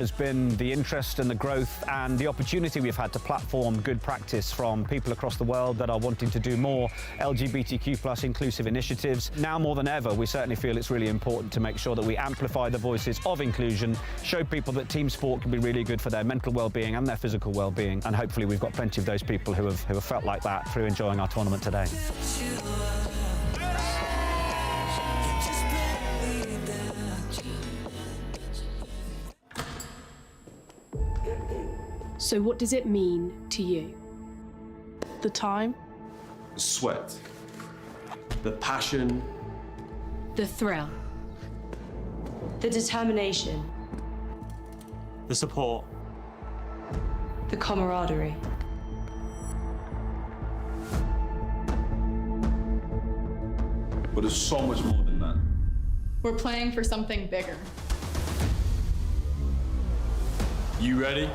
Has been the interest and the growth and the opportunity we've had to platform good practice from people across the world that are wanting to do more LGBTQ+ inclusive initiatives. Now more than ever, we certainly feel it's really important to make sure that we amplify the voices of inclusion, show people that team sport can be really good for their mental well-being and their physical well-being, and hopefully we've got plenty of those people who have felt like that through enjoying our tournament today. So what does it mean to you? The time, sweat, the passion, The thrill. The determination. The support. The camaraderie. but it's so much more than that. We're playing for something bigger. You ready?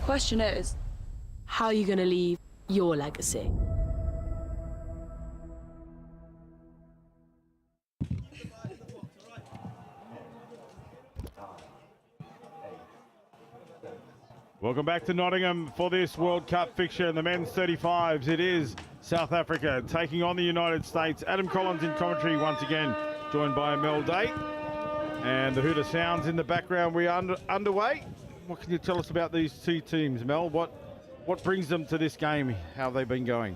Question is, how are you going to leave your legacy? Welcome back to Nottingham for this World Cup fixture in the men's 35s. It is South Africa taking on the United States. Adam Collins in commentary once again, joined by Mel Day. And the Hooter sounds in the background. We are underway. What can you tell us about these two teams, Mel? What brings them to this game? How have they been going?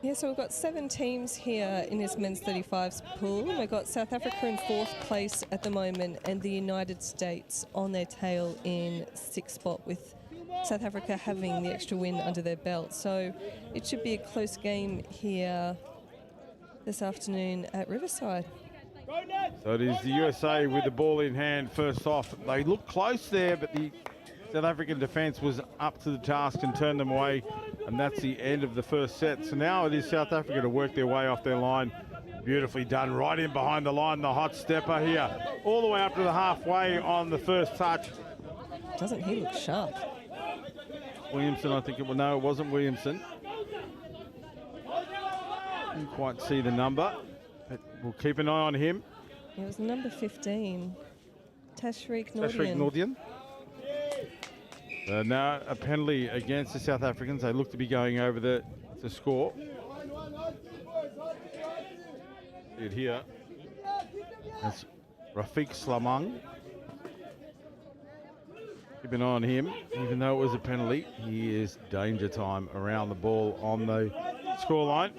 Yeah, so we've got 7 teams here in this men's 35s pool. We've got South Africa in 4th place at the moment and the United States on their tail in 6th spot, with South Africa having the extra win under their belt. So it should be a close game here this afternoon at Riverside. So it is the USA with the ball in hand first off. They look close there, but the South African defence was up to the task and turned them away, and that's the end of the first set. So now it is South Africa to work their way off their line. Beautifully done, right in behind the line, the hot stepper here, all the way up to the halfway on the first touch. Doesn't he look sharp? Williamson, I think it was. No, it wasn't Williamson. Didn't quite see the number, but we'll keep an eye on him. It was number 15, Tashreeq Tashreeq Nordian. Now a penalty against the South Africans. They look to be going over the score. See it here. That's Rafiq Slamang. Keep an eye on him. Even though it was a penalty, he is danger time around the ball on the scoreline.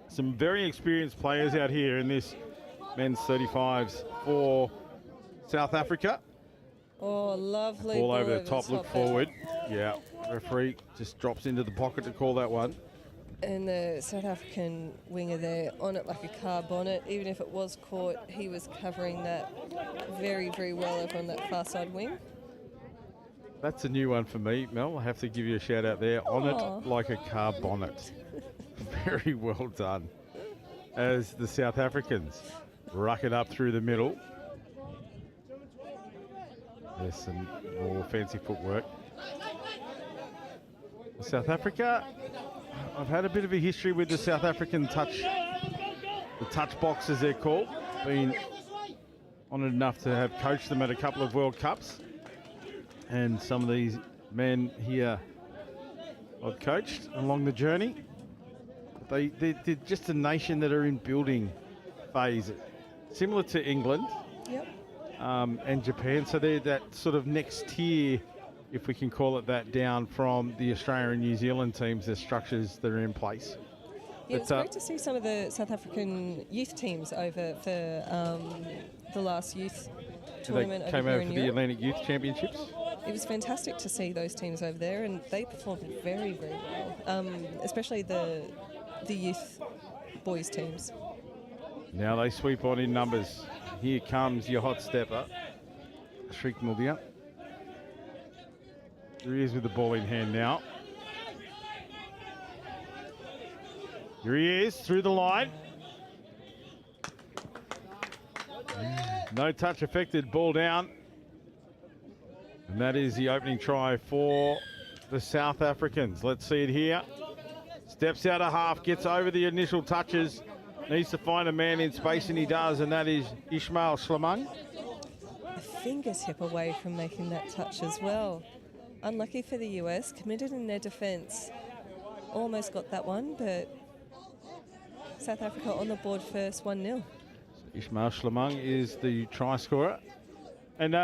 Some very experienced players out here in this men's 35s for South Africa. Oh, lovely Ball ball over the top, look forward. there. Yeah, referee just drops into the pocket to call that one. And the South African winger there on it like a car bonnet. Even if it was caught, he was covering that very, very well over on that far side wing. That's a new one for me, Mel. I have to give you a shout out there. On it like a car bonnet. Very well done. As the South Africans ruck it up through the middle. There's some more fancy footwork. South Africa, I've had a bit of a history with the South African touch box as they're called. Been honoured enough to have coached them at a couple of World Cups. And some of these men here I've coached along the journey. They're just a nation that are in building phase, similar to England. Yep. And Japan, so they're that sort of next tier, if we can call it that, down from the Australia and New Zealand teams, the structures that are in place. Yeah, it's great to see some of the South African youth teams over for the last youth tournament They came over over here for in the Europe. Atlantic Youth Championships. It was fantastic to see those teams over there, and they performed very, very well, especially the youth boys teams. Now they sweep on in numbers. Here comes your hot stepper, Tashreeq Muldia. There he is with the ball in hand now. Here he is through the line. No touch affected, ball down. And that is the opening try for the South Africans. Let's see it here. Steps out of half, gets over the initial touches. Needs to find a man in space, and he does, and that is Ismail Schlamang. A fingertip away from making that touch as well. Unlucky for the US, committed in their defence. Almost got that one, but South Africa on the board first, 1-0. Ismail Schlamang is the try scorer. And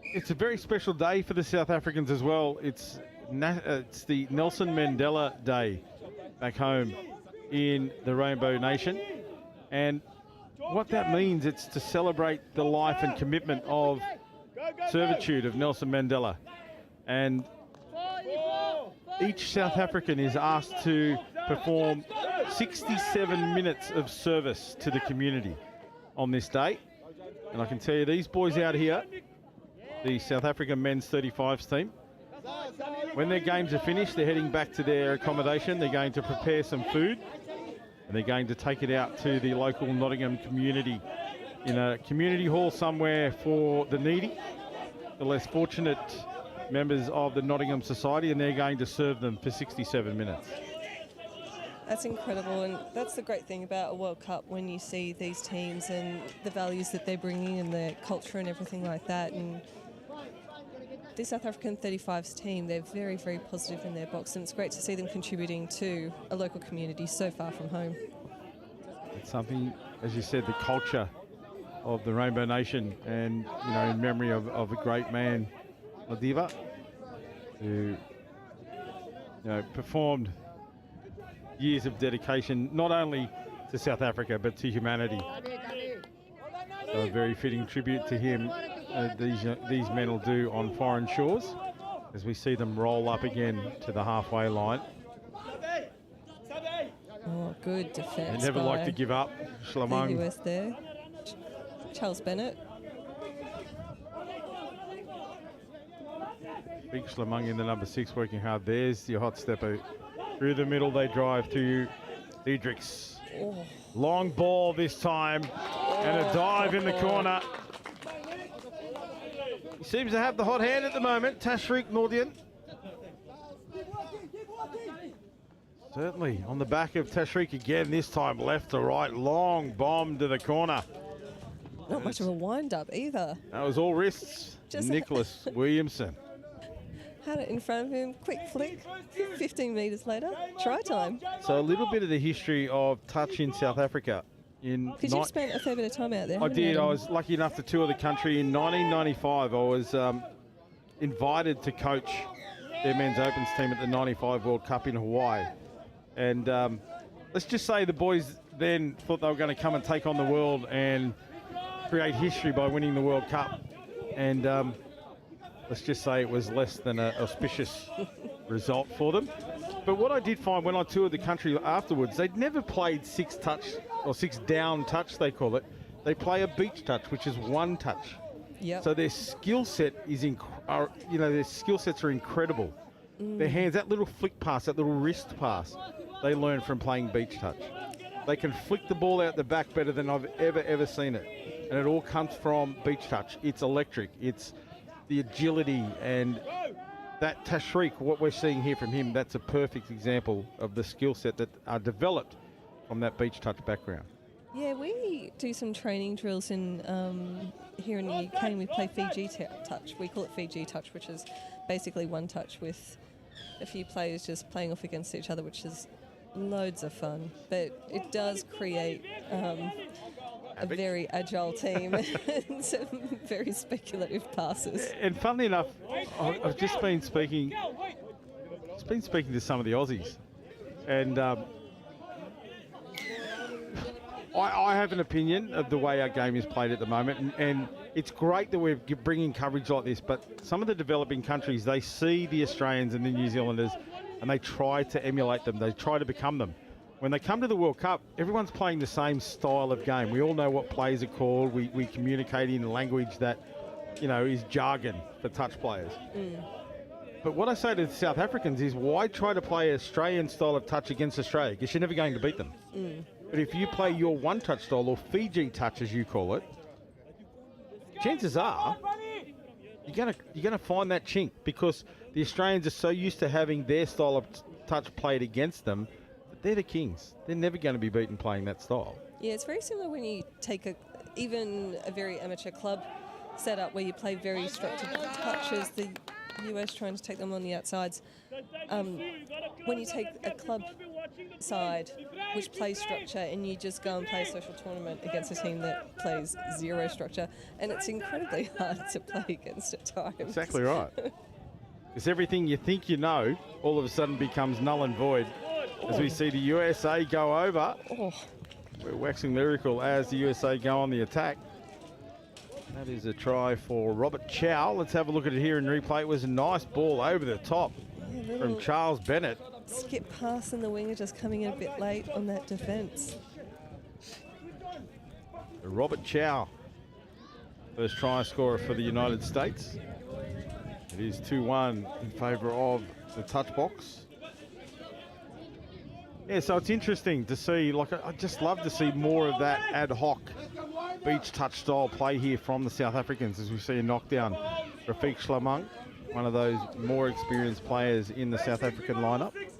it's a very special day for the South Africans as well. It's the Nelson Mandela Day back home in the Rainbow Nation. And what that means, it's to celebrate the life and commitment of servitude of Nelson Mandela. And each South African is asked to perform 67 minutes of service to the community on this day. And I can tell you, these boys out here, the South African men's 35s team, when their games are finished, they're heading back to their accommodation. They're going to prepare some food, and they're going to take it out to the local Nottingham community in a community hall somewhere for the needy, the less fortunate members of the Nottingham Society, and they're going to serve them for 67 minutes. That's incredible, and that's the great thing about a World Cup, when you see these teams and the values that they're bringing and their culture and everything like that. And the South African 35s team, they're very, very positive in their box, and it's great to see them contributing to a local community so far from home. It's something, as you said, the culture of the Rainbow Nation, and in memory of a great man, Madiba, who performed years of dedication not only to South Africa but to humanity. So a very fitting tribute to him these men will do on foreign shores as we see them roll up again to the halfway line. Oh, good defence. They never like to give up. The Schlamang. US there. Charles Bennett. Big Schlamang in the number 6 working hard. There's your hot stepper. Through the middle they drive to Diedrichs. Oh. Long ball this time, and a dive in the corner. He seems to have the hot hand at the moment, Tashreeq Muldia. Certainly on the back of Tashreeq again, this time left to right, long bomb to the corner. Not much of a wind-up either. That was all wrists. Just Nicholas Williamson. Had it in front of him, quick flick, 15 metres later, try time. So a little bit of the history of touch in South Africa. Because you've spent a fair bit of time out there. I did. I was lucky enough to tour the country. In 1995, I was invited to coach their men's opens team at the 95 World Cup in Hawaii. And let's just say the boys then thought they were going to come and take on the world and create history by winning the World Cup. And let's just say it was less than an auspicious result for them. But what I did find when I toured the country afterwards, they'd never played 6 touch or 6 down touch, they call it. They play a beach touch, which is 1 touch. Yep. So their skill set is, their skill sets are incredible. Their hands, that little flick pass, that little wrist pass, they learn from playing beach touch. They can flick the ball out the back better than I've ever seen it. And it all comes from beach touch. It's electric. It's the agility, and that Tashreeq, what we're seeing here from him, that's a perfect example of the skill set that are developed from that beach touch background. Yeah, we do some training drills in here in the UK, and we play Fiji touch. We call it Fiji touch, which is basically 1 touch with a few players just playing off against each other, which is loads of fun. But it does create a very agile team and some very speculative passes. And funnily enough, I've just been speaking to some of the Aussies, and I have an opinion of the way our game is played at the moment, and it's great that we're bringing coverage like this, but some of the developing countries, they see the Australians and the New Zealanders and they try to emulate them. They try to become them. When they come to the World Cup, everyone's playing the same style of game. We all know what plays are called. We communicate in language that, you know, is jargon for touch players. But what I say to the South Africans is, why try to play Australian style of touch against Australia? Because you're never going to beat them. But if you play your one-touch style, or Fiji touch as you call it, chances are you're gonna find that chink, because the Australians are so used to having their style of touch played against them that they're the kings. They're never going to be beaten playing that style. Yeah, it's very similar when you take even a very amateur club setup where you play very structured touches. The US trying to take them on the outsides. When you take a club side which plays structure and you just go and play a social tournament against a team that plays zero structure, and it's incredibly hard to play against at times. Exactly right. Because everything you think you know all of a sudden becomes null and void. As we see the USA go over. We're waxing lyrical as the USA go on the attack. That is a try for Robert Chow. Let's have a look at it here in replay. It was a nice ball over the top from Charles Bennett. Skip pass, and the winger just coming in a bit late on that defence. Robert Chow, first try scorer for the United States. It is 2-1 in favour of the touch box. Yeah, so it's interesting to see, like, I just love to see more of that ad hoc beach touch style play here from the South Africans, as we see a knockdown. Rafiq Shlamang, one of those more experienced players in the South African lineup. Here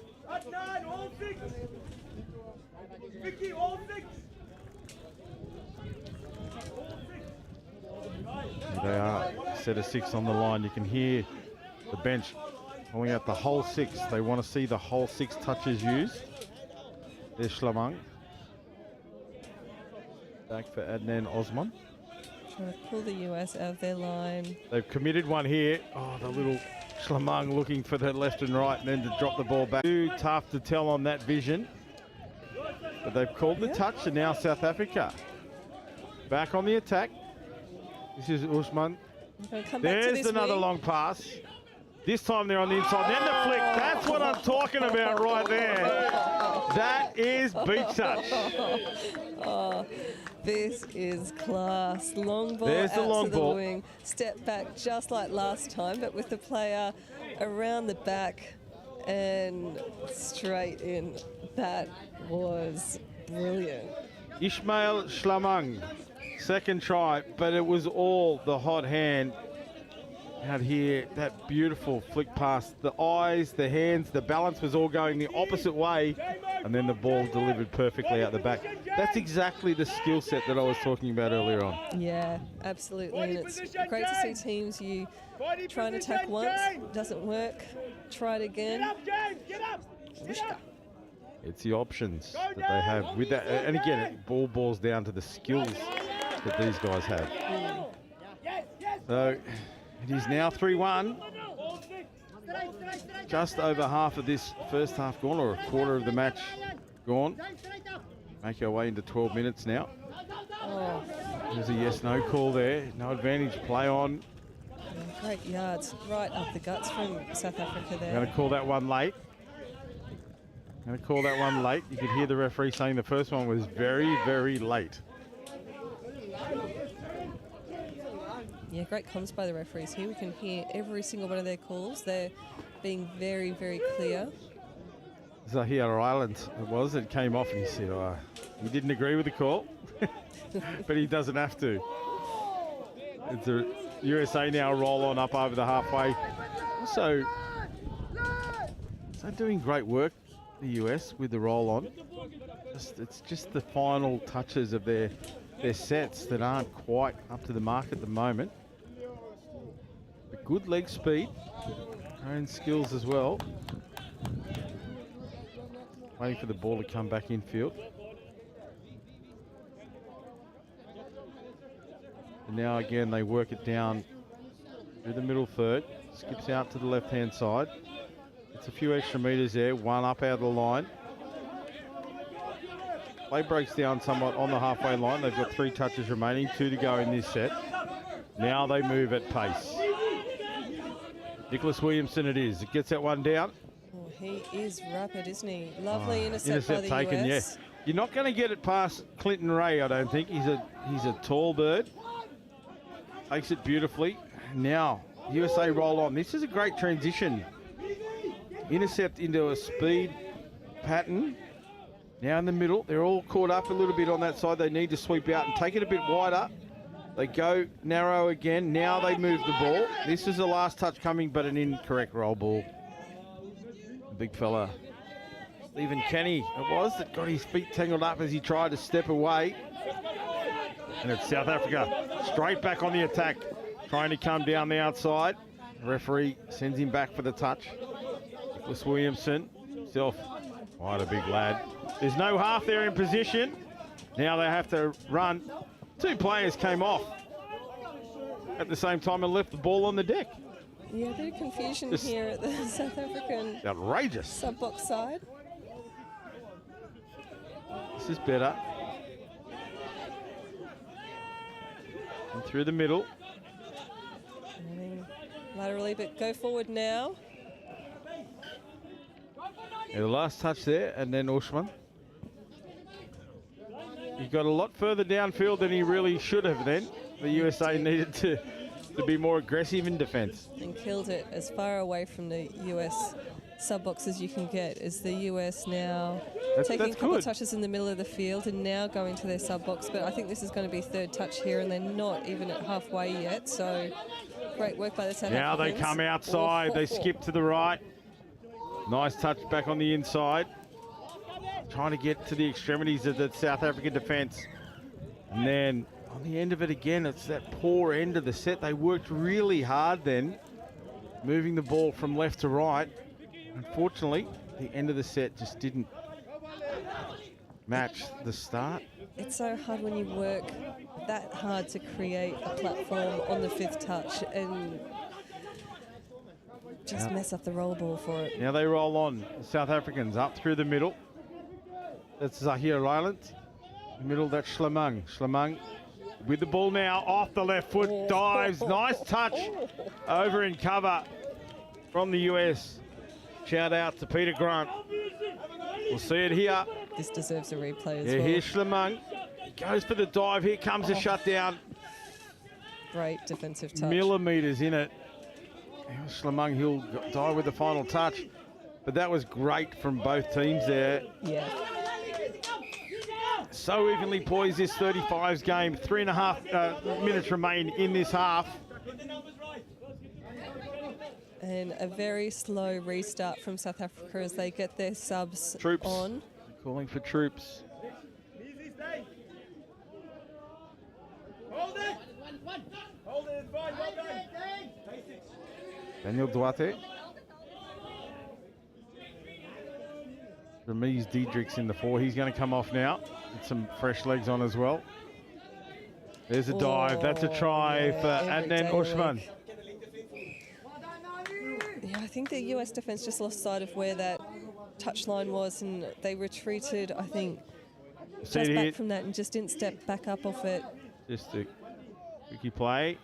they are, set of 6 on the line. You can hear the bench pulling out the whole 6. They want to see the whole 6 touches used. There's Shlamang. Back for Adnan Osman. Trying to pull the US out of their line. They've committed one here. Oh, the little Shlamang looking for the left and right, and then to drop the ball back. Too tough to tell on that vision. But they've called the touch, and now South Africa back on the attack. This is Usman. There's another long pass. This time they're on the inside. Then the flick. That's what I'm talking about right there. That is beach touch. Oh, this is class. Long ball There's the out long to the ball. wing. Step back just like last time, but with the player around the back and straight in. That was brilliant. Ismail Shlamang, second try, but it was all the hot hand out here. That beautiful flick pass, the eyes, the hands, the balance was all going the opposite way, and then the ball delivered perfectly out the back. That's exactly the skill set that I was talking about earlier on. Yeah, absolutely. And it's great to see teams you try and attack once, doesn't work, try it again. It's the options that they have with that, and again, it balls down to the skills that these guys have. So it is now 3-1. Just over half of this first half gone, or a quarter of the match gone. Make our way into 12 minutes now. There's a yes-no call there. No advantage, play on. Great yards right up the guts from South Africa there. Going to call that one late. You could hear the referee saying the first one was very, very late. Yeah, great comms by the referees here. We can hear every single one of their calls. They're being very, very clear. Zahir Island it came off, and he said he didn't agree with the call, but he doesn't have to. It's the USA now roll on up over the halfway. Also, doing great work, the US, with the roll on. It's just the final touches of their sets that aren't quite up to the mark at the moment. But good leg speed, own skills as well. Waiting for the ball to come back infield. And now again they work it down through the middle third. Skips out to the left-hand side. It's a few extra metres there, one up out of the line. Play breaks down somewhat on the halfway line. They've got 3 touches remaining, 2 to go in this set. Now they move at pace. Nicholas Williamson it is. It gets that one down. Oh, he is rapid, isn't he? Lovely intercept by the taken, US. yeah. You're not going to get it past Clinton Ray, I don't think. He's a tall bird. Takes it beautifully. Now, USA roll on. This is a great transition. Intercept into a speed pattern. Now in the middle, they're all caught up a little bit on that side. They need to sweep out and take it a bit wider. They go narrow again. Now they move the ball. This is the last touch coming, but an incorrect roll ball. The big fella, Stephen Kenny, it was, that got his feet tangled up as he tried to step away. And it's South Africa straight back on the attack, trying to come down the outside. The referee sends him back for the touch. Nicholas Williamson, himself, quite a big lad. There's no half there in position. Now they have to run. 2 players came off at the same time and left the ball on the deck. Yeah, a bit of confusion here at the South African outrageous sub-box side. This is better. And through the middle. Laterally, but go forward now. Yeah, the last touch there, and then Ushman. He got a lot further downfield than he really should have then. The USA needed to be more aggressive in defence. And killed it as far away from the US sub-box as you can get. Is the US now taking a couple of touches in the middle of the field and now going to their sub-box. But I think this is going to be 3rd touch here, and they're not even at halfway yet. So great work by the South Africans. Now they come outside. They skip to the right. Nice touch back on the inside. Trying to get to the extremities of the South African defence. And then on the end of it again, it's that poor end of the set. They worked really hard then, moving the ball from left to right. Unfortunately, the end of the set just didn't match the start. It's so hard when you work that hard to create a platform on the 5th touch and just mess up the roll ball for it. Now they roll on. The South Africans up through the middle. That's Zahir Island. Middle, that's Schlemang. Schlemang with the ball now, off the left foot, dives. Nice touch over in cover from the US. Shout out to Peter Grant. We'll see it here. This deserves a replay as well. well. Here's Schlemang. He goes for the dive. Here comes a shutdown. Great defensive touch. Millimetres in it. Schlemang, he'll die with the final touch. But that was great from both teams there. Yeah. So evenly poised, this 35s game. 3.5 minutes remain in this half. And a very slow restart from South Africa as they get their subs on. Calling for troops. Daniel Duarte. Ramiz Diedrichs in the 4. He's going to come off now. With some fresh legs on as well. There's a dive. That's a try for Adnan Ushman. Yeah, I think the US defence just lost sight of where that touchline was, and they retreated, I think, just back from that and just didn't step back up off it. Just a tricky play.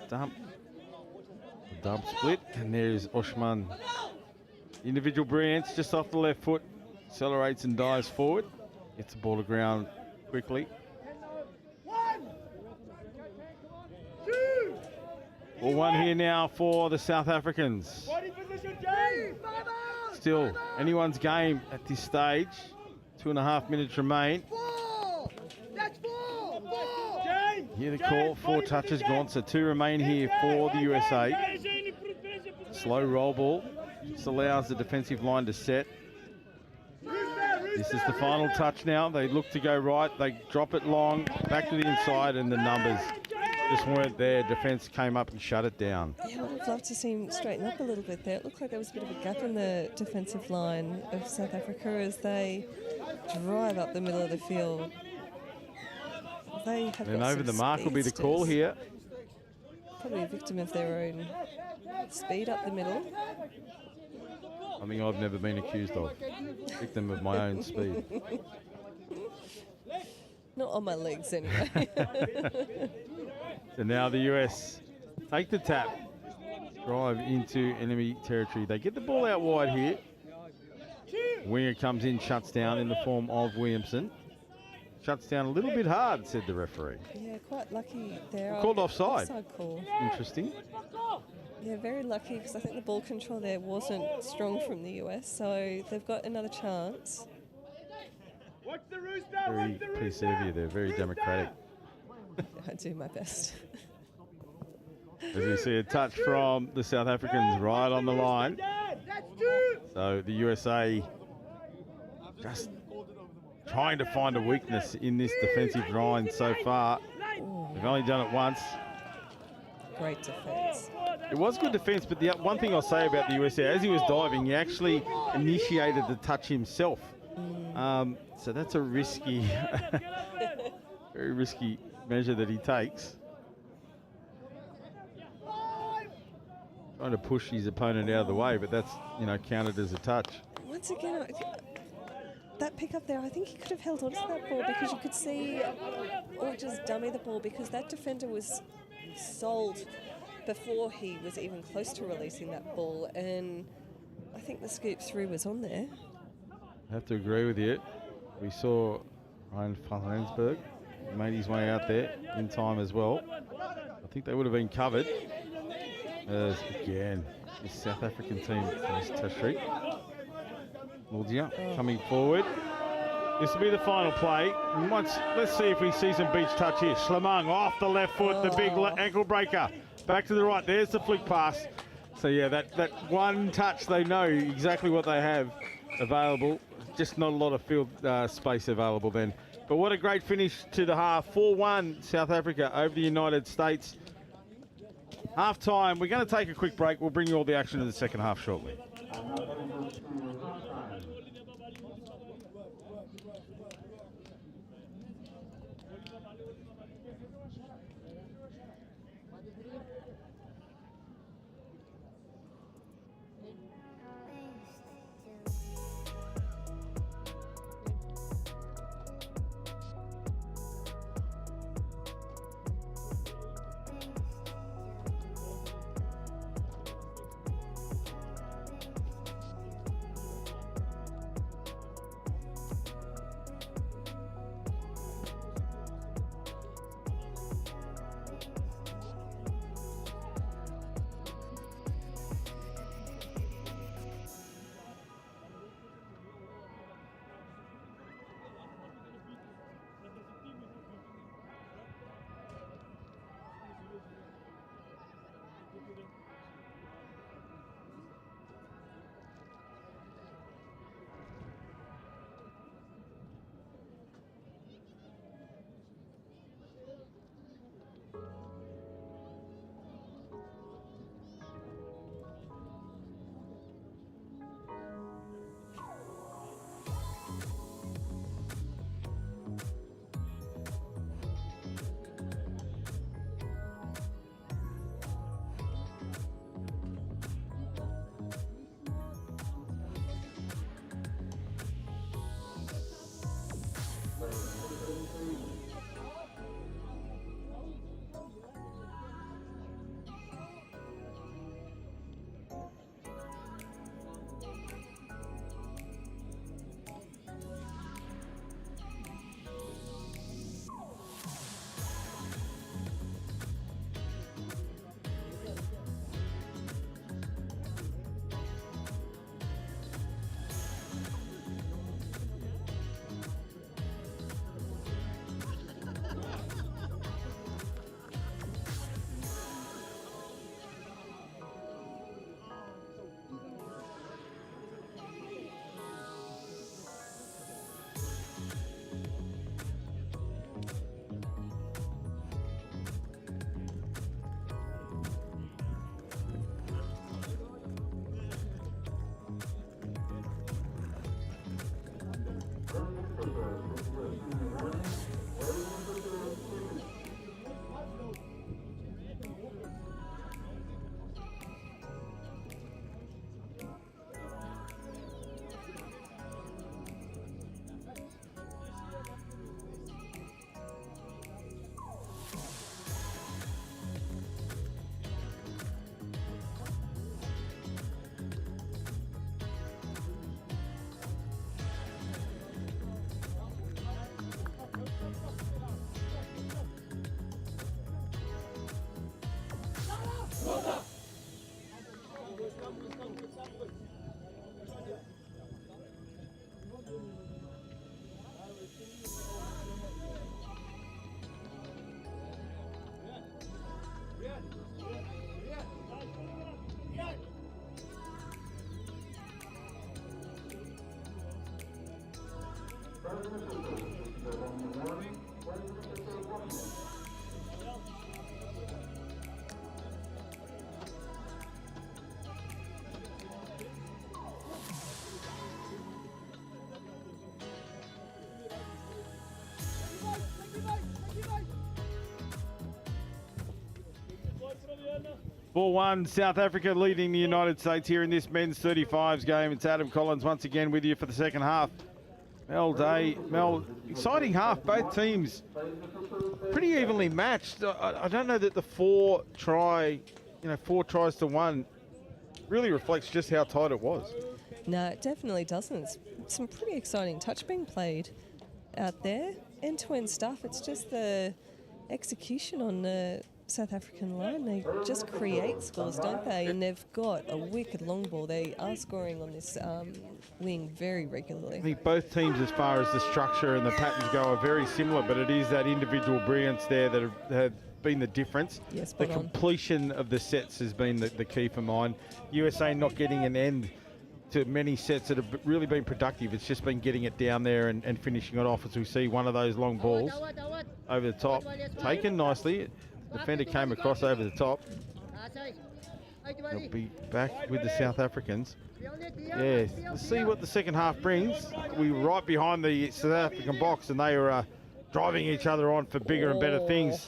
Dump. Dump split, and there's Ushman. Individual brilliance just off the left foot. Accelerates and dives forward. Gets the ball to ground quickly. 4-1 here now for the South Africans. Still anyone's game at this stage. 2.5 minutes remain. Here the call, 4 touches gone, so 2 remain here for the USA. Slow roll ball, just allows the defensive line to set. This is the final touch now. They look to go right, they drop it long, back to the inside, and the numbers just weren't there. Defence came up and shut it down. Yeah, I would have loved to see him straighten up a little bit there. It looked like there was a bit of a gap in the defensive line of South Africa as they drive up the middle of the field. They have and got over the some mark will be the call here. Probably a victim of their own speed up the middle. Something I've never been accused of. Victim of my own speed. Not on my legs, anyway. So now the US take the tap, drive into enemy territory. They get the ball out wide here. Winger comes in, shuts down in the form of Williamson. Shuts down a little bit hard, said the referee. Yeah, quite lucky there. Called offside. Offside call. Interesting. Yeah, very lucky because I think the ball control there wasn't strong from the US, so they've got another chance. Very P-Servia there, very democratic. I do my best. As we see a touch from the South Africans right on the line. So the USA just trying to find a weakness in this defensive line so far. They've only done it once. Great defence. It was good defence, but the one thing I'll say about the USA, as he was diving, he actually initiated the touch himself. So that's a risky, very risky measure that he takes. Trying to push his opponent out of the way, but that's, you know, counted as a touch. Once again, that pick up there, I think he could have held on to that ball because you could see, or just dummy the ball, because that defender was sold before he was even close to releasing that ball, and I think the scoop through was on there. I have to agree with you. We saw Ryan van Rensburg made his way out there in time as well. I think they would have been covered. As again, this South African team, Tashreeq Muldia coming forward. This will be the final play. Let's see if we see some beach touch here. Schlemang off the left foot, the big ankle breaker. Back to the right, there's the flick pass. So yeah, that one touch, they know exactly what they have available. Just not a lot of field space available then. But what a great finish to the half. 4-1 South Africa over the United States. Half time, we're going to take a quick break. We'll bring you all the action in the second half shortly. 4-1, South Africa leading the United States here in this men's 35s game. It's Adam Collins once again with you for the second half. Mel Day, Mel, exciting half. Both teams pretty evenly matched. I don't know that the four tries to one really reflects just how tight it was. No, it definitely doesn't. It's some pretty exciting touch being played out there. End-to-end stuff. It's just the execution on the South African line. They just create scores, don't they? And they've got a wicked long ball. They are scoring on this wing very regularly. I think both teams, as far as the structure and the patterns go, are very similar, but it is that individual brilliance there that have been the difference. Yes, the completion of the sets has been the key for mine. USA not getting an end to many sets that have really been productive. It's just been getting it down there and finishing it off, as we see one of those long balls over the top. Taken nicely. Defender came across over the top. They'll be back with the South Africans. Yeah, let's see what the second half brings. We were right behind the South African box and they were driving each other on for bigger and better things.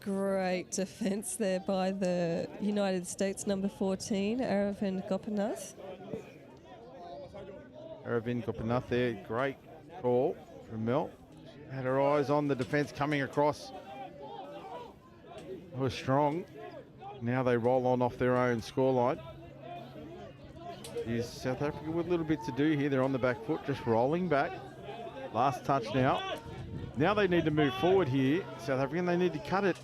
Great defence there by the United States number 14, Aravind Gopinath. Aravind Gopinath there, great call from Mel. Had her eyes on the defence coming across. They were strong. Now they roll on off their own scoreline. Is South Africa with a little bit to do here. They're on the back foot, just rolling back. Last touch now. Now they need to move forward here. South African, they need to cut it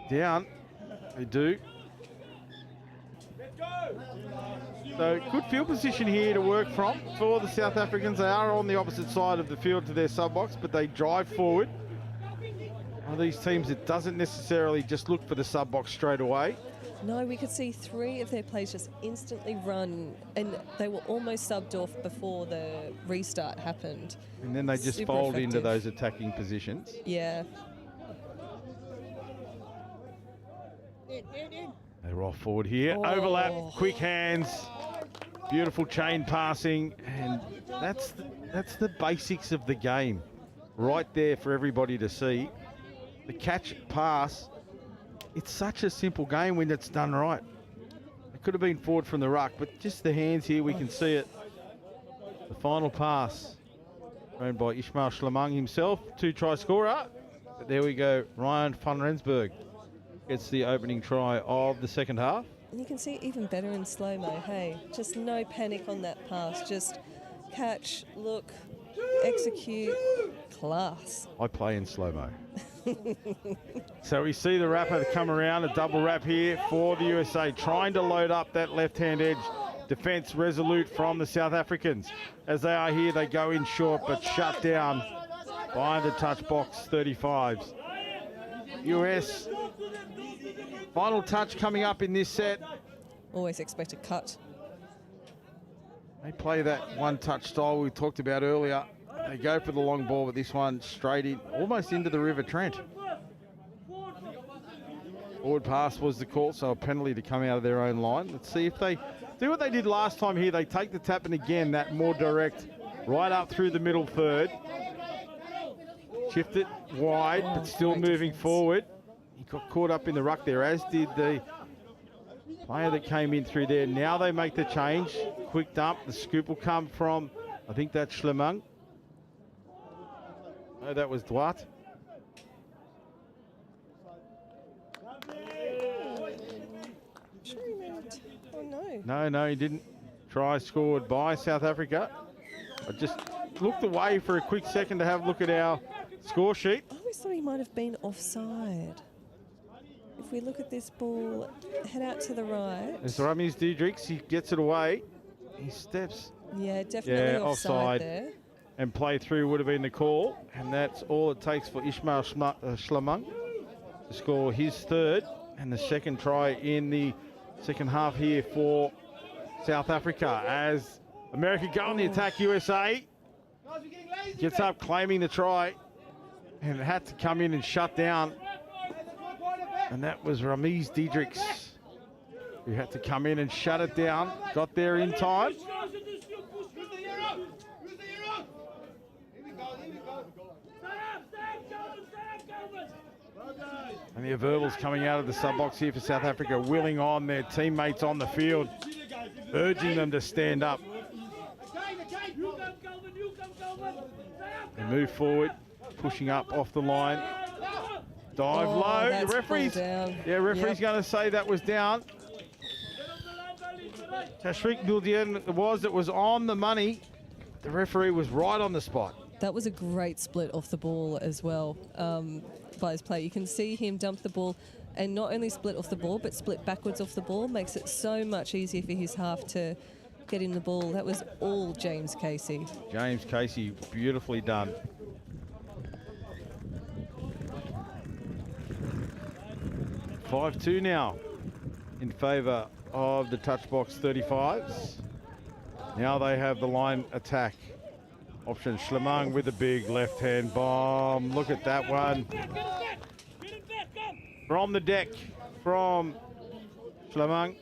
down. They do. So good field position here to work from for the South Africans. They are on the opposite side of the field to their sub-box, but they drive forward. One of these teams that doesn't necessarily just look for the sub-box straight away. No, we could see three of their plays just instantly run, and they were almost subbed off before the restart happened. And then they just Super fold effective into those attacking positions. Yeah. They roll forward here. Overlap, quick hands, beautiful chain passing, and that's the basics of the game right there for everybody to see. The catch pass, it's such a simple game when it's done right. It could have been forward from the ruck, but just the hands here, we can see it. The final pass, owned by Ismail Schlamang himself, 2-try scorer. But there we go, Ryan van Rensburg gets the opening try of the second half. And you can see even better in slow-mo, hey? Just no panic on that pass. Just catch, look, execute, class. I play in slow-mo. So we see the wrapper come around, a double wrap here for the USA, trying to load up that left-hand edge. Defence resolute from the South Africans. As they are here, they go in short, but shut down by the touch box 35s. US, final touch coming up in this set. Always expect a cut. They play that one-touch style we talked about earlier. They go for the long ball, but this one straight in, almost into the River Trent. Forward pass was the call, so a penalty to come out of their own line. Let's see if they do what they did last time here. They take the tap, and again, that more direct, right up through the middle third. Shift it wide, but still moving forward. He got caught up in the ruck there, as did the player that came in through there. Now they make the change. Quick dump. The scoop will come from, I think that's Schlemang. No, that was Duarte. Oh, No, he didn't. Try scored by South Africa. I just looked away for a quick second to have a look at our score sheet. I always thought he might have been offside. If we look at this ball, head out to the right. As Ramis Diedrichs, he gets it away. He steps. Yeah, definitely offside there. And play through would have been the call. And that's all it takes for Ismail Schlamang to score his third and the second try in the second half here for South Africa. As America go on the attack, USA gets up claiming the try. and had to come in and shut down. And that was Ramiz Diedrichs, who had to come in and shut it down. Got there in time. And the verbals coming out of the sub-box here for South Africa, willing on their teammates on the field, urging them to stand up. They move forward, pushing up off the line. Dive low. The referee's referee's going to say that was down. Tashriq Nuldian it was on the money. The referee was right on the spot. That was a great split off the ball as well by his play. You can see him dump the ball and not only split off the ball, but split backwards off the ball. Makes it so much easier for his half to get in the ball. That was all James Casey. James Casey, beautifully done. (5-2) now in favour of the Touchbox 35s. Now they have the line attack option. Schlemang with a big left-hand bomb. Look at that one. From the deck from Schlemang.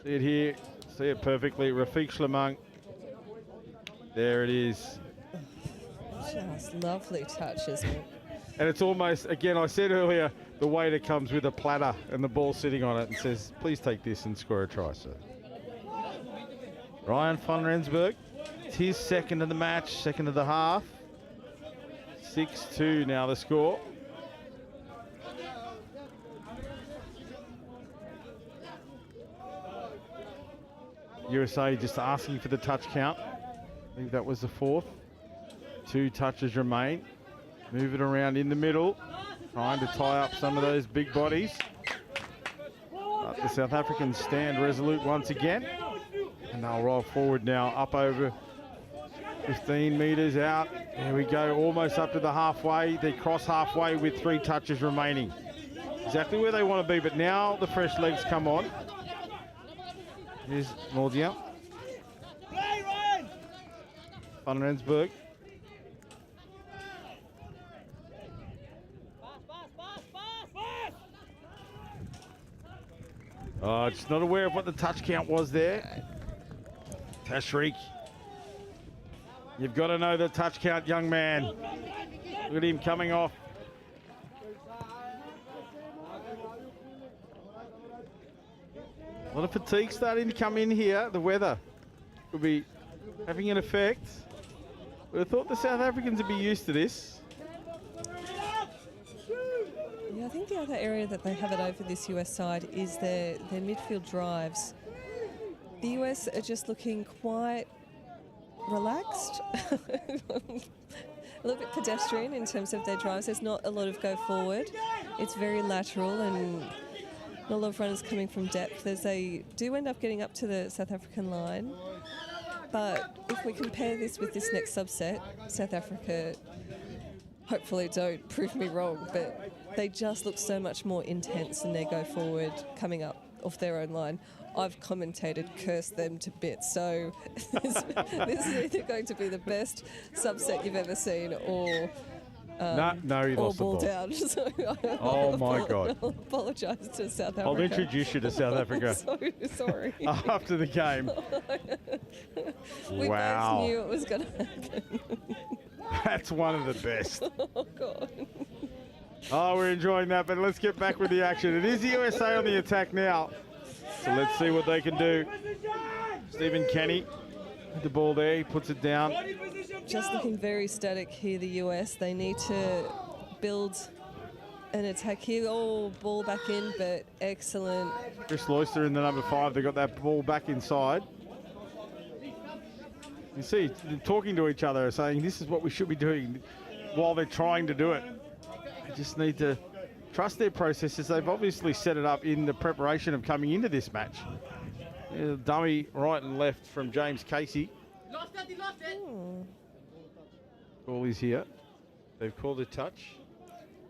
See it here. See it perfectly. Rafiq Schlemang. There it is. Just lovely touch, isn't it? And it's almost, again, I said earlier, the waiter comes with a platter and the ball sitting on it and says, please take this and score a try, sir. Ryan van Rensburg, it's his second of the match, second of the half. 6-2 now the score. USA just asking for the touch count. I think that was the fourth. 2 touches remain. Move it around in the middle, trying to tie up some of those big bodies. But the South Africans stand resolute once again. And they'll roll forward now, up over 15 metres out. There we go, almost up to the halfway. They cross halfway with 3 touches remaining. Exactly where they want to be, but now the fresh legs come on. Here's Nordia. Van Rensburg. Oh, just not aware of what the touch count was there. Tashriq. You've got to know the touch count, young man. Look at him coming off. A lot of fatigue starting to come in here. The weather could be having an effect. But I thought the South Africans would be used to this. Yeah, I think the other area that they have it over this US side is their midfield drives. The US are just looking quite relaxed, a little bit pedestrian in terms of their drives. There's not a lot of go forward. It's very lateral and not a lot of runners coming from depth as they do end up getting up to the South African line. But if we compare this with this next subset, South Africa, hopefully don't prove me wrong, but they just look so much more intense in their go forward coming up off their own line. I've commentated, cursed them to bits, so this is either going to be the best subset you've ever seen or no, he lost the ball ball. So Oh my God. I'll apologise to South Africa. I'll introduce you to South Africa. I'm so sorry. After the game. We Wow. both knew it was going to happen. That's one of the best. Oh, God. Oh, we're enjoying that, but let's get back with the action. It is the USA on the attack now. So let's see what they can do. Stephen Kenny with the ball there. He puts it down. Just looking very static here, the US. They need to build an attack here. Oh, ball back in, but excellent. Chris Loyster in the number 5. They got that ball back inside. You see, they're talking to each other, saying this is what we should be doing while they're trying to do it. They just need to trust their processes. They've obviously set it up in the preparation of coming into this match. There's a dummy right and left from James Casey. Ball is here. They've called a touch.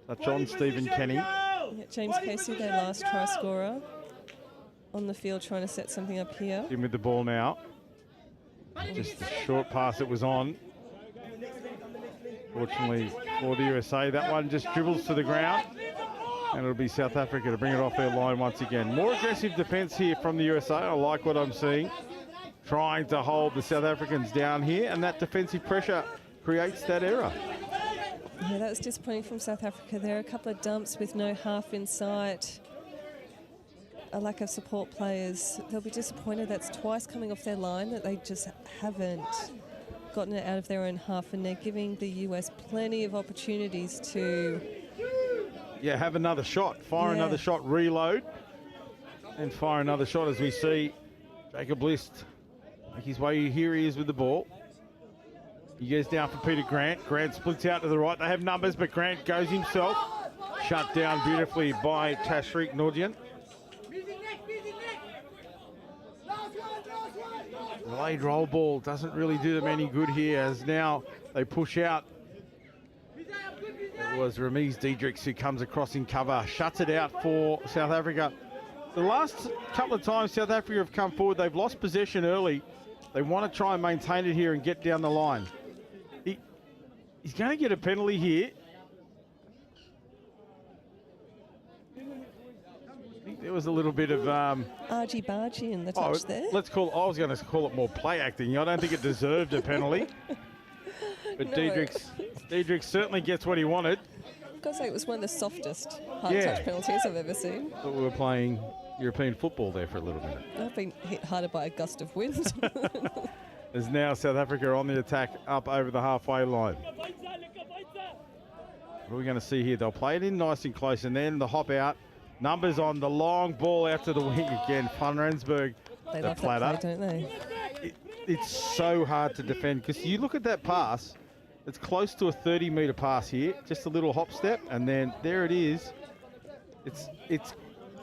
Touch on Stephen Kenny. Yeah, James Casey, their last try scorer, on the field trying to set something up here. In with the ball now. Just a short pass it was on. Fortunately for the USA, that one just dribbles to the ground. And it'll be South Africa to bring it off their line once again. More aggressive defence here from the USA. I like what I'm seeing. Trying to hold the South Africans down here, and that defensive pressure creates that error. Yeah, that was disappointing from South Africa. There are a couple of dumps with no half in sight. A lack of support players. They'll be disappointed. That's twice coming off their line that they just haven't gotten it out of their own half, and they're giving the US plenty of opportunities to... Yeah, have another shot. Fire another shot, reload, and fire another shot as we see Jacob List make his way. Here he is with the ball. He goes down for Peter Grant. Grant splits out to the right. They have numbers, but Grant goes himself. Shut down beautifully by Tashreeq Noordian. Delayed roll ball doesn't really do them any good here, as now they push out. It was Ramiz Diedrichs who comes across in cover, shuts it out for South Africa. The last couple of times South Africa have come forward, they've lost possession early. They want to try and maintain it here and get down the line. He's going to get a penalty here. I think there was a little bit of... argy-bargy in the touch there. I was going to call it more play acting. I don't think it deserved a penalty. But no. Diedrichs certainly gets what he wanted. I've got to say, it was one of the softest hard-touch penalties I've ever seen. But we were playing European football there for a little minute. I've been hit harder by a gust of wind. As now South Africa on the attack up over the halfway line. What are we going to see here? They'll play it in nice and close, and then the hop out. Numbers on the long ball out to the wing again. Van Rensburg, they love that play, don't they? It's so hard to defend, because you look at that pass, it's close to a 30-metre pass here. Just a little hop step, and then there it is. It's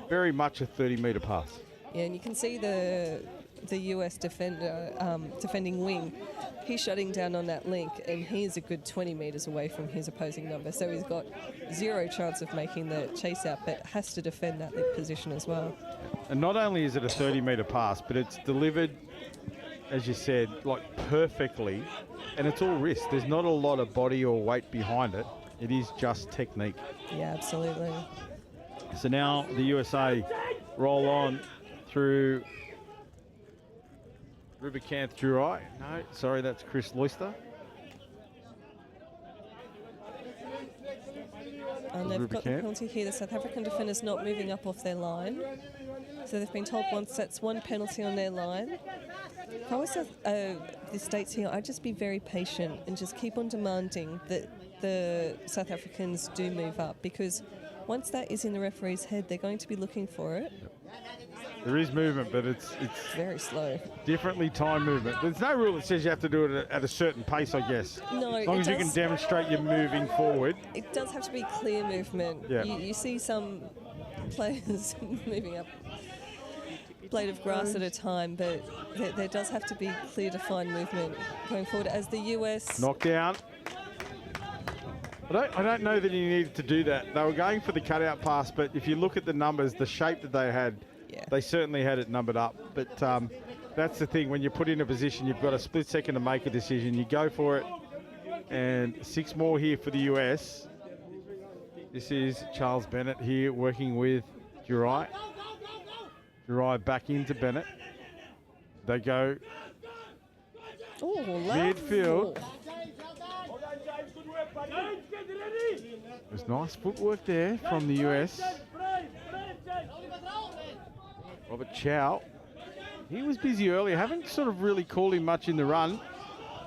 very much a 30-metre pass. Yeah, and you can see the US defender, defending wing. He's shutting down on that link, and he's a good 20 metres away from his opposing number. So he's got zero chance of making the chase out, but has to defend that position as well. And not only is it a 30-metre pass, but it's delivered, as you said, like perfectly, and it's all wrist. There's not a lot of body or weight behind it. It is just technique. Yeah, absolutely. So now the USA roll on through Rubicanth Durai. No, sorry, that's Chris Loister. And they've got the penalty here. The South African defenders not moving up off their line. So they've been told once that's one penalty on their line. If I was the States here, I'd just be very patient and just keep on demanding that the South Africans do move up, because once that is in the referee's head, they're going to be looking for it. There is movement, but it's very slow. Differently timed movement. There's no rule that says you have to do it at a certain pace, I guess. No, as long as you can demonstrate you're moving forward. It does have to be clear movement. Yeah. You see some players moving up a blade of grass at a time, but there does have to be clear, defined movement going forward as the US... Knockdown. I don't know that he needed to do that. They were going for the cutout pass, but if you look at the numbers, the shape that they had, they certainly had it numbered up. But that's the thing. When you're put in a position, you've got a split second to make a decision. You go for it. And 6 more here for the US. This is Charles Bennett here working with Durai. Durai back into Bennett. They go midfield. There's nice footwork there from the US. Robert Chow, he was busy earlier. Haven't sort of really called him much in the run.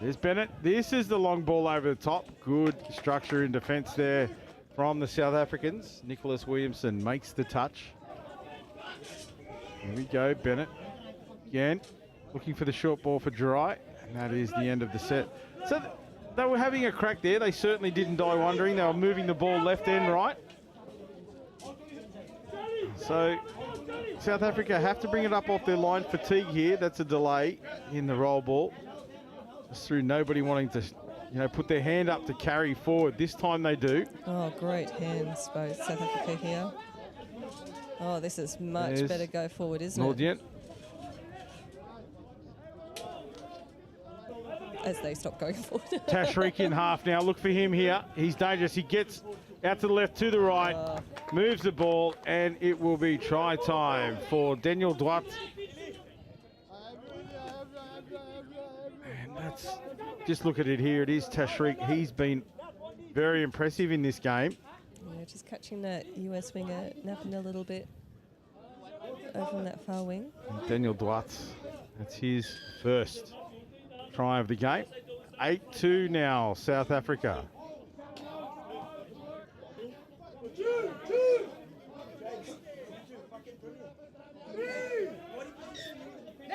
There's Bennett. This is the long ball over the top. Good structure in defence there from the South Africans. Nicholas Williamson makes the touch. Here we go, Bennett. Again, looking for the short ball for Durai. And that is the end of the set. So they were having a crack there. They certainly didn't die wondering. They were moving the ball left and right. So South Africa have to bring it up off their line. Fatigue here. That's a delay in the roll ball. Just through nobody wanting to, put their hand up to carry forward. This time they do. Oh, great hands by South Africa here. Oh, this is much better go forward, isn't it? as they stop going forward. Tashreeq in half now. Look for him here. He's dangerous. He gets out to the left, to the right, moves the ball, and it will be try time for Daniel Duat. And that's, just look at it here. It is Tashreeq. He's been very impressive in this game. Yeah, just catching that US winger napping a little bit over on that far wing. And Daniel Duat, that's his first try of the game. 8-2 now, South Africa.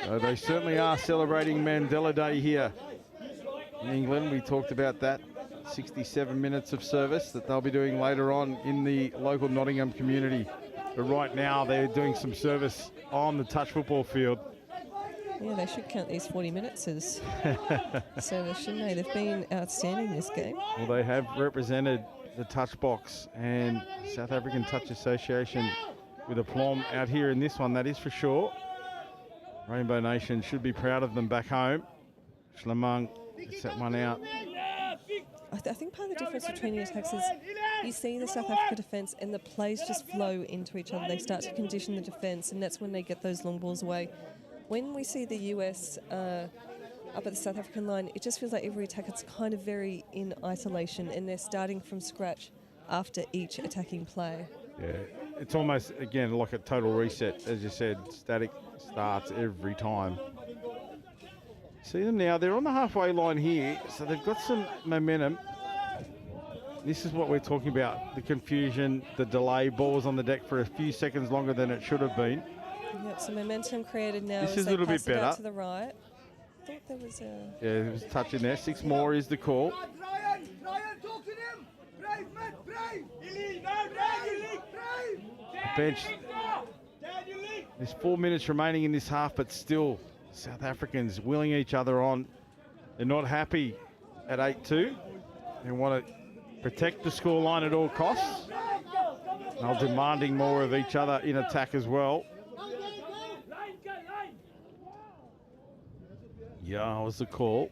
So they certainly are celebrating Mandela Day here in England. We talked about that. 67 minutes of service that they'll be doing later on in the local Nottingham community. But right now they're doing some service on the touch football field. Yeah, they should count these 40 minutes as service, shouldn't they? They've been outstanding this game. Well, they have represented the touch box and South African Touch Association with aplomb out here in this one, that is for sure. Rainbow Nation should be proud of them back home. Schlamang gets that one out. I think part of the difference between the attacks is you see the South Africa defence and the plays just flow into each other. They start to condition the defence, and that's when they get those long balls away. When we see the US up at the South African line, it just feels like every attack is kind of very in isolation, and they're starting from scratch after each attacking play. Yeah, it's almost, again, like a total reset. As you said, static starts every time. See them now, they're on the halfway line here, so they've got some momentum. This is what we're talking about, the confusion, the delay, balls on the deck for a few seconds longer than it should have been. Yep, some momentum created now. This as is a they little bit pass it out better. to the right. I thought there was a... Yeah, there was a touch in there. 6 more is the call. Bench. There's 4 minutes remaining in this half, but still South Africans willing each other on. They're not happy at 8-2. They want to protect the scoreline at all costs. They're demanding more of each other in attack as well. Yeah, that was the call.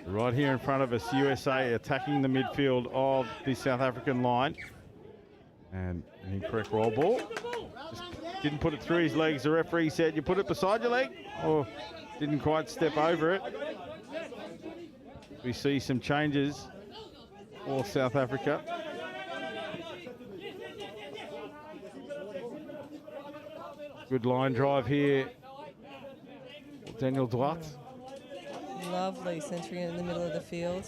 Right here in front of us, USA attacking the midfield of the South African line. And an incorrect roll ball. Just didn't put it through his legs. The referee said, you put it beside your leg, or didn't quite step over it. We see some changes for South Africa. Good line drive here. Daniel Duat. Lovely centering in the middle of the field.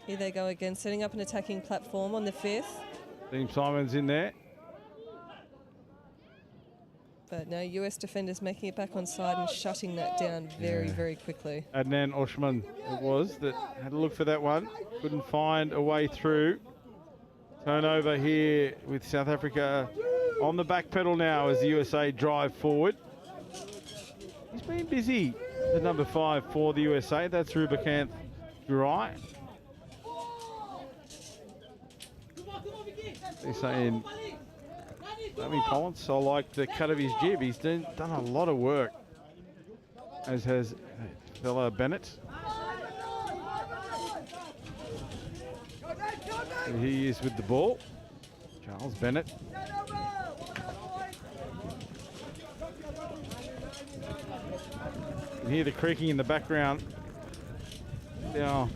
Here they go again, setting up an attacking platform on the 5th. Team Simon's in there. But no, US defenders making it back on side and shutting that down very, very quickly. Adnan Oshman it was that had a look for that one. Couldn't find a way through. Turnover here with South Africa on the back pedal now as the USA drive forward. He's been busy, the number 5 for the USA. That's Rubikanth Durai. They're saying, Tommy Collins, I like the cut of his jib. He's done a lot of work, as has fella Bennett. And he is with the ball. Charles Bennett. You can hear the creaking in the background. Now,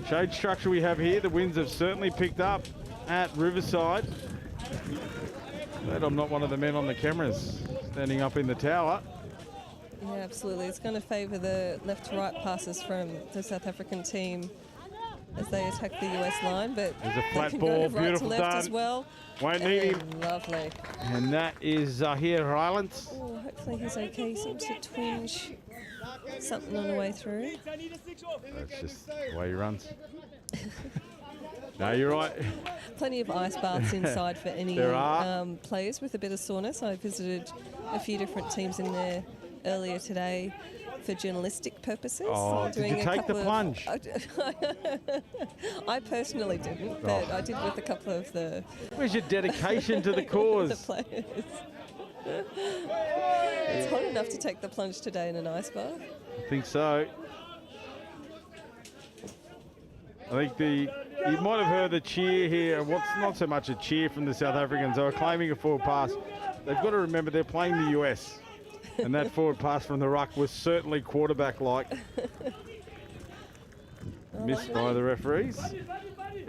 shade structure we have here. The winds have certainly picked up at Riverside. Glad I'm not one of the men on the cameras standing up in the tower. Yeah, absolutely. It's going to favour the left to right passes from the South African team as they attack the US line, but there's a they flat can ball, go right beautiful to left done. as well. Won't need him. Lovely. And that is Zahir Rylance. Oh, hopefully he's okay. He seems to twinge something on the way through. That's just the way he runs. No, you're right. Plenty of ice baths inside for any There are. players with a bit of soreness. I visited a few different teams in there earlier today for journalistic purposes. Oh, did you take the plunge? I personally didn't, but I did with a couple of the... Where's your dedication to the cause? the players. enough to take the plunge today in an ice bath? I think so. I think you might have heard the cheer here. What's not so much a cheer from the South Africans. They were claiming a forward pass. They've got to remember they're playing the US. And that forward pass from the ruck was certainly quarterback-like. Missed by the referees.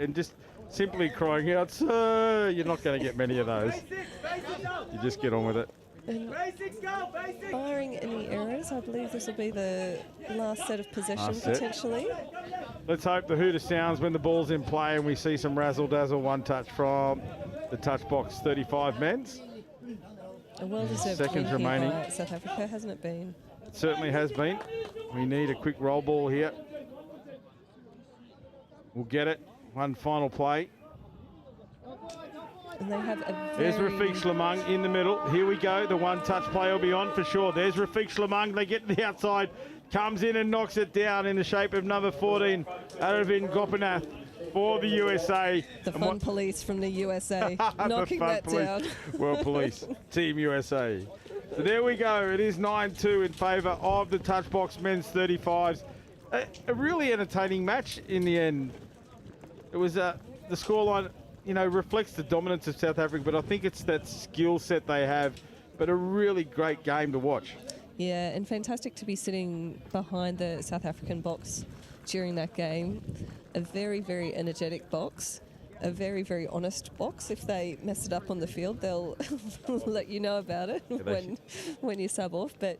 And just simply crying out, "Sir!" You're not going to get many of those. You just get on with it. And barring any errors, I believe this will be the last set of possession potentially. Let's hope the hooter sounds when the ball's in play and we see some razzle-dazzle one touch from the touch box 35 men's. A well-deserved Seconds win here remaining. by South Africa, hasn't it been? It certainly has been. We need a quick roll ball here. We'll get it. One final play. And they have a There's very... Rafiq Slamung in the middle. Here we go. The one-touch play will be on for sure. There's Rafiq Slamung. They get to the outside. Comes in and knocks it down in the shape of number 14, Aravind Gopinath for the USA. The fun police from the USA knocking that down. Well, police, Team USA. So there we go. It is 9-2 in favour of the Touchbox men's 35s. A really entertaining match in the end. It was the scoreline, reflects the dominance of South Africa, but I think it's that skill set they have. But a really great game to watch. Yeah, and fantastic to be sitting behind the South African box during that game. A very, very energetic box. A very, very honest box. If they mess it up on the field, they'll let you know about it when you sub off. But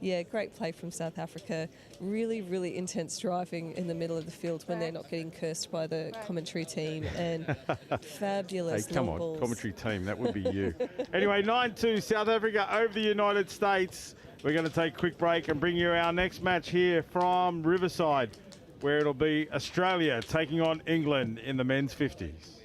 yeah, great play from South Africa. Really, really intense driving in the middle of the field when they're not getting cursed by the commentary team. And fabulous Hey, come long on, balls. commentary team, that would be you. Anyway, 9-2, South Africa over the United States. We're going to take a quick break and bring you our next match here from Riverside, where it'll be Australia taking on England in the men's 50s.